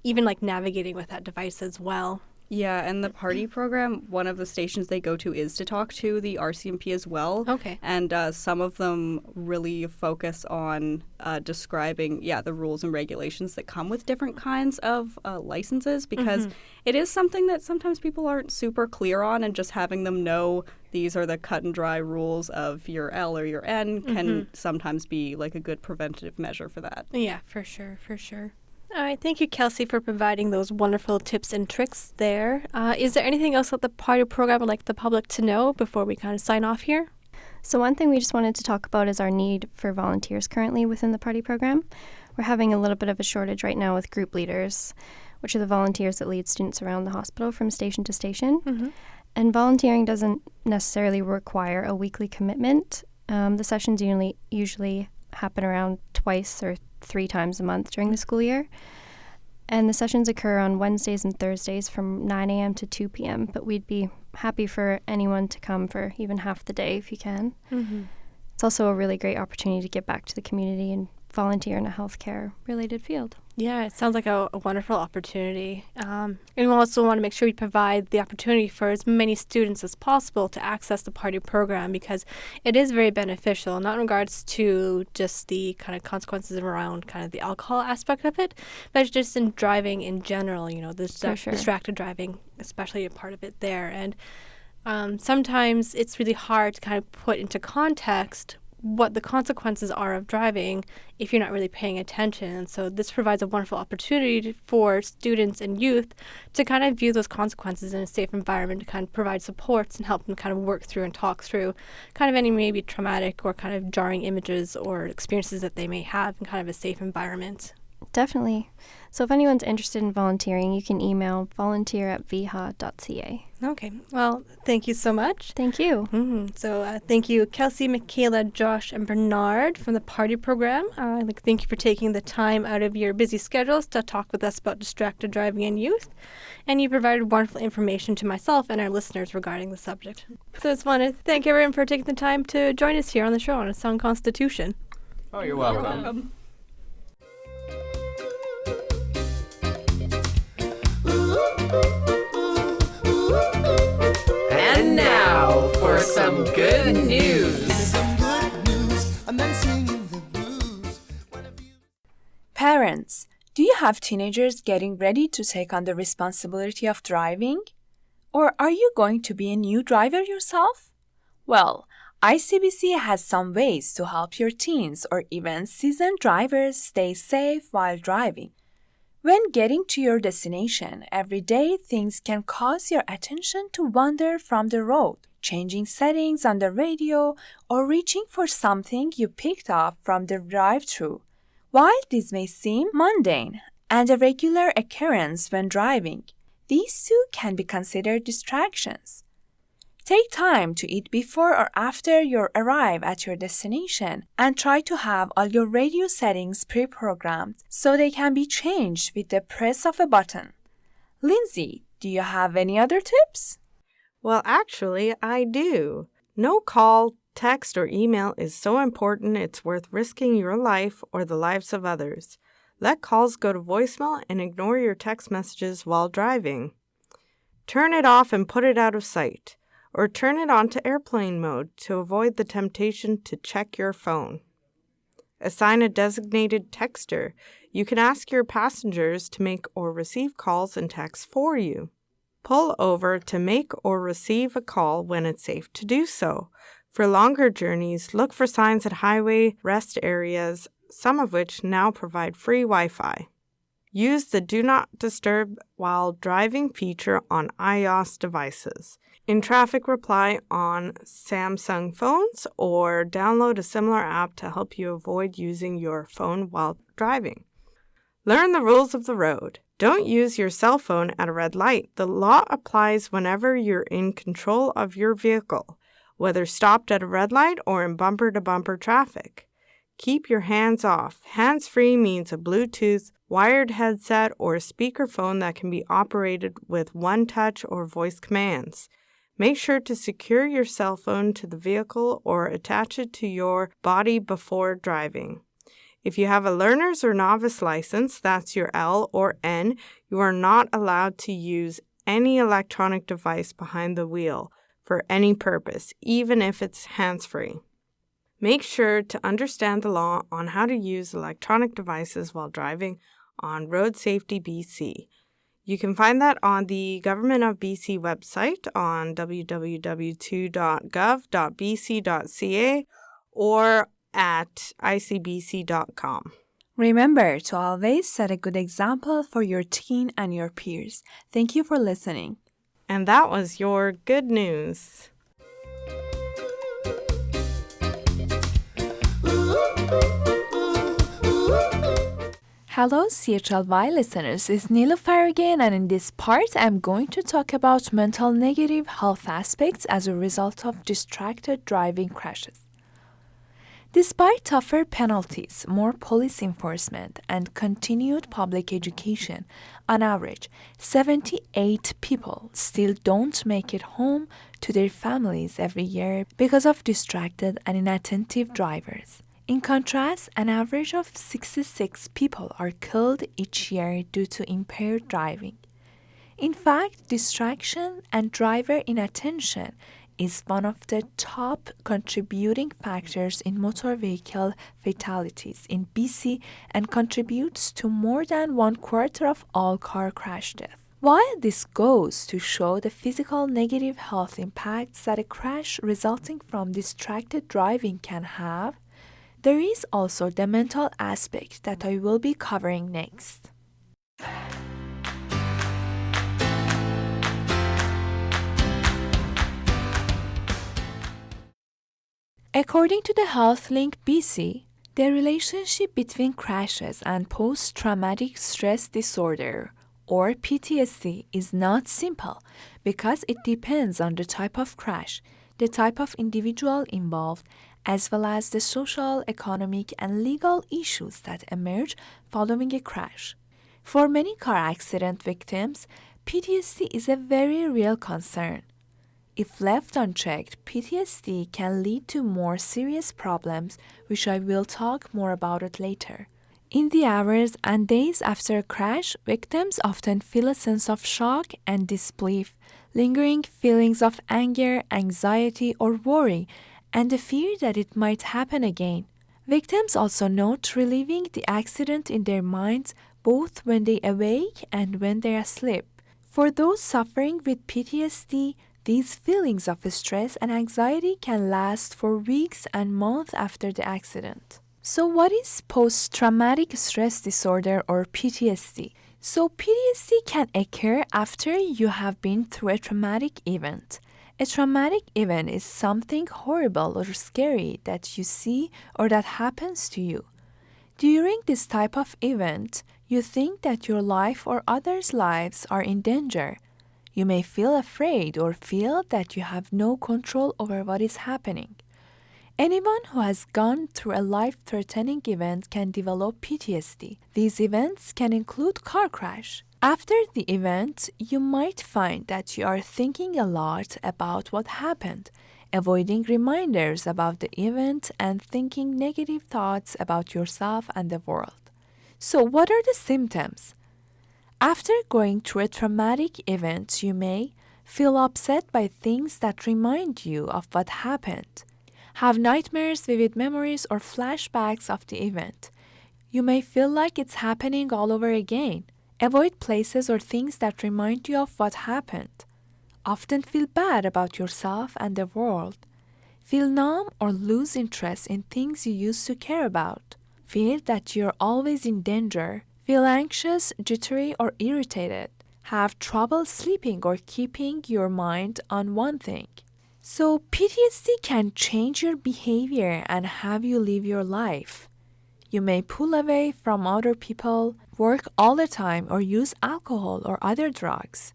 even navigating with that device as well? Yeah, and the P.A.R.T.Y program, one of the stations they go to is to talk to the RCMP as well. Okay. And some of them really focus on describing, the rules and regulations that come with different kinds of licenses, because it is something that sometimes people aren't super clear on, and just having them know these are the cut and dry rules of your L or your N can sometimes be a good preventative measure for that. Yeah, for sure, for sure. All right, thank you, Kelsey, for providing those wonderful tips and tricks there. Is there anything else that the P.A.R.T.Y program would like the public to know before we kind of sign off here? So one thing we just wanted to talk about is our need for volunteers currently within the P.A.R.T.Y program. We're having a little bit of a shortage right now with group leaders, which are the volunteers that lead students around the hospital from station to station. And volunteering doesn't necessarily require a weekly commitment. The sessions usually happen around twice or 3 times a month during the school year. And the sessions occur on Wednesdays and Thursdays from 9 a.m. to 2 p.m. But we'd be happy for anyone to come for even half the day if you can. It's also a really great opportunity to get back to the community and volunteer in a healthcare related field. Yeah, it sounds like a wonderful opportunity. And we also want to make sure we provide the opportunity for as many students as possible to access the P.A.R.T.Y program, because it is very beneficial, not in regards to just the kind of consequences around kind of the alcohol aspect of it, but just in driving in general, you know, distracted driving, especially a part of it there. And sometimes it's really hard to kind of put into context what the consequences are of driving if you're not really paying attention. And so this provides a wonderful opportunity for students and youth to kind of view those consequences in a safe environment, to kind of provide supports and help them kind of work through and talk through kind of any maybe traumatic or kind of jarring images or experiences that they may have in kind of a safe environment. Definitely. So if anyone's interested in volunteering, you can email volunteer@viha.ca. Okay. Well, thank you so much. Thank you. So thank you, Kelsey, Michaela, Josh, and Bernard from the P.A.R.T.Y program. Thank you for taking the time out of your busy schedules to talk with us about distracted driving in youth. And you provided wonderful information to myself and our listeners regarding the subject. So I just want to thank everyone for taking the time to join us here on the show on A Sound Constitution. Oh, you're welcome. And now for some good news. Parents, do you have teenagers getting ready to take on the responsibility of driving? Or are you going to be a new driver yourself? Well, ICBC has some ways to help your teens or even seasoned drivers stay safe while driving. When getting to your destination, every day things can cause your attention to wander from the road, changing settings on the radio or reaching for something you picked up from the drive-thru. While this may seem mundane and a regular occurrence when driving, these too can be considered distractions. Take time to eat before or after you arrive at your destination and try to have all your radio settings pre-programmed so they can be changed with the press of a button. Lindsay, do you have any other tips? Well, actually, I do. No call, text, or email is so important it's worth risking your life or the lives of others. Let calls go to voicemail and ignore your text messages while driving. Turn it off and put it out of sight. Or turn it on to airplane mode to avoid the temptation to check your phone. Assign a designated texter. You can ask your passengers to make or receive calls and texts for you. Pull over to make or receive a call when it's safe to do so. For longer journeys, look for signs at highway rest areas, some of which now provide free Wi-Fi. Use the Do Not Disturb While Driving feature on iOS devices. In traffic, reply on Samsung phones or download a similar app to help you avoid using your phone while driving. Learn the rules of the road. Don't use your cell phone at a red light. The law applies whenever you're in control of your vehicle, whether stopped at a red light or in bumper-to-bumper traffic. Keep your hands off. Hands-free means a Bluetooth, wired headset, or a speakerphone that can be operated with one touch or voice commands. Make sure to secure your cell phone to the vehicle or attach it to your body before driving. If you have a learner's or novice license, that's your L or N, you are not allowed to use any electronic device behind the wheel for any purpose, even if it's hands-free. Make sure to understand the law on how to use electronic devices while driving on Road Safety BC. You can find that on the Government of BC website on www.gov.bc.ca or at icbc.com. Remember to always set a good example for your teen and your peers. Thank you for listening. And that was your good news. Hello CHLY listeners, it's Nilüfer again, and in this part I'm going to talk about mental negative health aspects as a result of distracted driving crashes. Despite tougher penalties, more police enforcement, and continued public education, on average, 78 people still don't make it home to their families every year because of distracted and inattentive drivers. In contrast, an average of 66 people are killed each year due to impaired driving. In fact, distraction and driver inattention is one of the top contributing factors in motor vehicle fatalities in BC and contributes to more than 1/4 of all car crash deaths. While this goes to show the physical negative health impacts that a crash resulting from distracted driving can have, there is also the mental aspect that I will be covering next. According to the HealthLink BC, the relationship between crashes and post-traumatic stress disorder or PTSD is not simple because it depends on the type of crash, the type of individual involved, as well as the social, economic, and legal issues that emerge following a crash. For many car accident victims, PTSD is a very real concern. If left unchecked, PTSD can lead to more serious problems, which I will talk more about it later. In the hours and days after a crash, victims often feel a sense of shock and disbelief, lingering feelings of anger, anxiety, or worry, and the fear that it might happen again. Victims also note reliving the accident in their minds both when they awake and when they are asleep. For those suffering with PTSD, these feelings of stress and anxiety can last for weeks and months after the accident. So what is post-traumatic stress disorder or PTSD? So PTSD can occur after you have been through a traumatic event. A traumatic event is something horrible or scary that you see or that happens to you. During this type of event, you think that your life or others' lives are in danger. You may feel afraid or feel that you have no control over what is happening. Anyone who has gone through a life-threatening event can develop PTSD. These events can include car crash. After the event, you might find that you are thinking a lot about what happened, avoiding reminders about the event and thinking negative thoughts about yourself and the world. So what are the symptoms? After going through a traumatic event, you may feel upset by things that remind you of what happened, have nightmares, vivid memories, or flashbacks of the event. You may feel like it's happening all over again, avoid places or things that remind you of what happened, often feel bad about yourself and the world, feel numb or lose interest in things you used to care about, feel that you're always in danger, feel anxious, jittery, or irritated, have trouble sleeping or keeping your mind on one thing. So PTSD can change your behavior and have you live your life. You may pull away from other people, work all the time, or use alcohol or other drugs.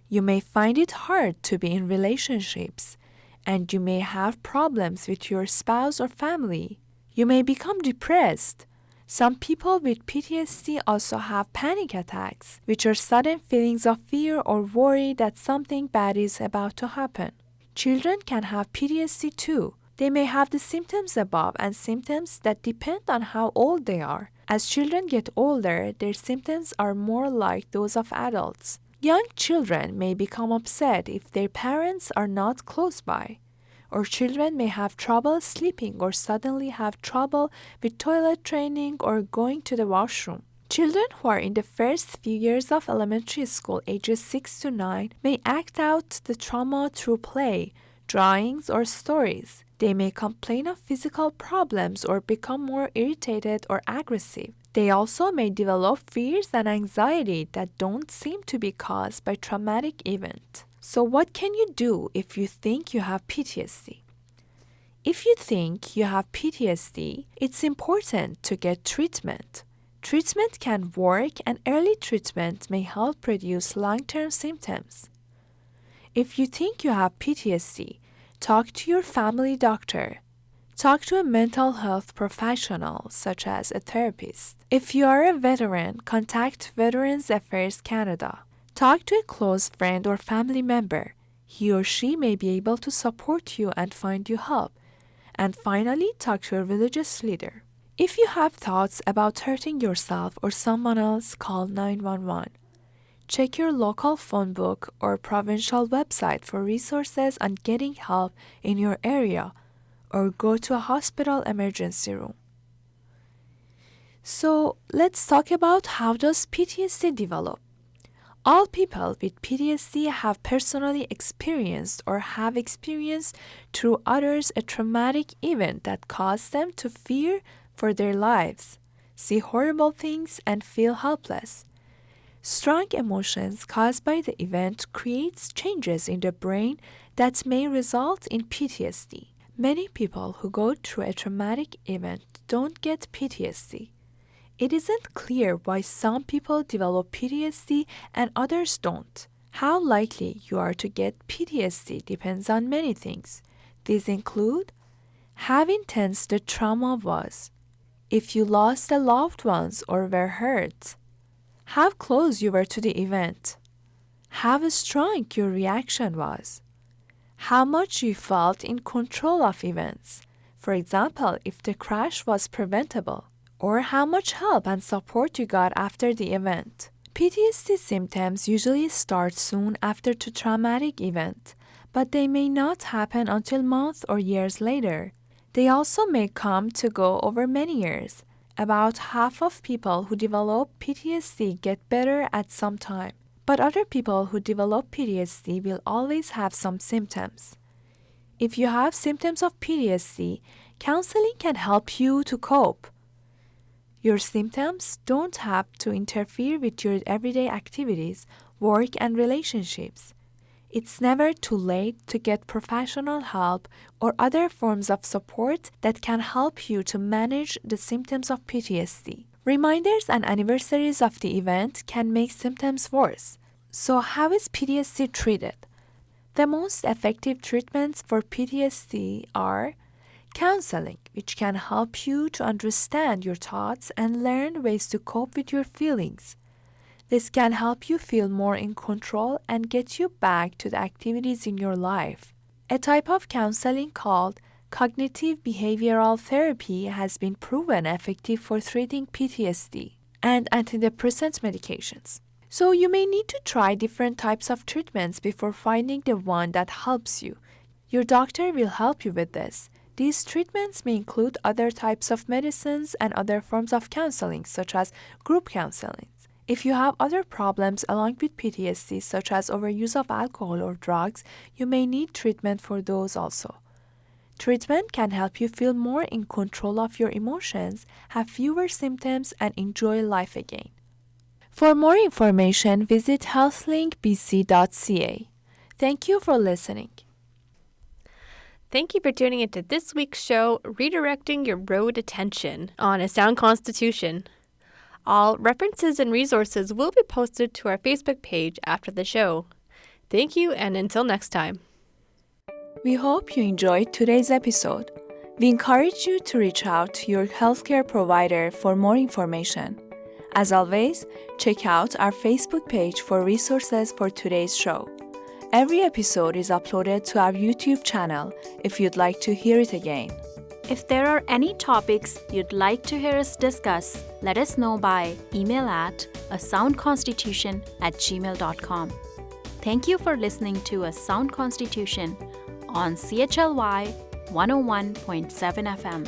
You may find it hard to be in relationships, and you may have problems with your spouse or family. You may become depressed. Some people with PTSD also have panic attacks, which are sudden feelings of fear or worry that something bad is about to happen. Children can have PTSD too. They may have the symptoms above and symptoms that depend on how old they are. As children get older, their symptoms are more like those of adults. Young children may become upset if their parents are not close by. Or children may have trouble sleeping or suddenly have trouble with toilet training or going to the washroom. Children who are in the first few years of elementary school, ages 6 to 9, may act out the trauma through play, drawings, or stories. They may complain of physical problems or become more irritated or aggressive. They also may develop fears and anxiety that don't seem to be caused by traumatic event. So what can you do if you think you have PTSD? If you think you have PTSD, it's important to get treatment. Treatment can work and early treatment may help reduce long-term symptoms. If you think you have PTSD, talk to your family doctor. Talk to a mental health professional, such as a therapist. If you are a veteran, contact Veterans Affairs Canada. Talk to a close friend or family member. He or she may be able to support you and find you help. And finally, talk to your religious leader. If you have thoughts about hurting yourself or someone else, call 911. Check your local phone book or provincial website for resources on getting help in your area, or go to a hospital emergency room. So let's talk about how does PTSD develop. All people with PTSD have personally experienced or have experienced through others a traumatic event that caused them to fear for their lives, see horrible things, and feel helpless. Strong emotions caused by the event creates changes in the brain that may result in PTSD. Many people who go through a traumatic event don't get PTSD. It isn't clear why some people develop PTSD and others don't. How likely you are to get PTSD depends on many things. These include how intense the trauma was, if you lost a loved ones or were hurt, how close you were to the event, how strong your reaction was, how much you felt in control of events, for example, if the crash was preventable, or how much help and support you got after the event. PTSD symptoms usually start soon after the traumatic event, but they may not happen until months or years later. They also may come to go over many years. About half of people who develop PTSD get better at some time, but other people who develop PTSD will always have some symptoms. If you have symptoms of PTSD, counseling can help you to cope. Your symptoms don't have to interfere with your everyday activities, work, and relationships. It's never too late to get professional help or other forms of support that can help you to manage the symptoms of PTSD. Reminders and anniversaries of the event can make symptoms worse. So how is PTSD treated? The most effective treatments for PTSD are counseling, which can help you to understand your thoughts and learn ways to cope with your feelings. This can help you feel more in control and get you back to the activities in your life. A type of counseling called cognitive behavioral therapy has been proven effective for treating PTSD and antidepressant medications. So you may need to try different types of treatments before finding the one that helps you. Your doctor will help you with this. These treatments may include other types of medicines and other forms of counseling, such as group counseling. If you have other problems along with PTSD, such as overuse of alcohol or drugs, you may need treatment for those also. Treatment can help you feel more in control of your emotions, have fewer symptoms, and enjoy life again. For more information, visit healthlinkbc.ca. Thank you for listening. Thank you for tuning into this week's show, Redirecting Your Road Attention on A Sound Constitution. All references and resources will be posted to our Facebook page after the show. Thank you, and until next time. We hope you enjoyed today's episode. We encourage you to reach out to your healthcare provider for more information. As always, check out our Facebook page for resources for today's show. Every episode is uploaded to our YouTube channel if you'd like to hear it again. If there are any topics you'd like to hear us discuss, let us know by email at asoundconstitution@gmail.com. Thank you for listening to A Sound Constitution on CHLY 101.7 FM.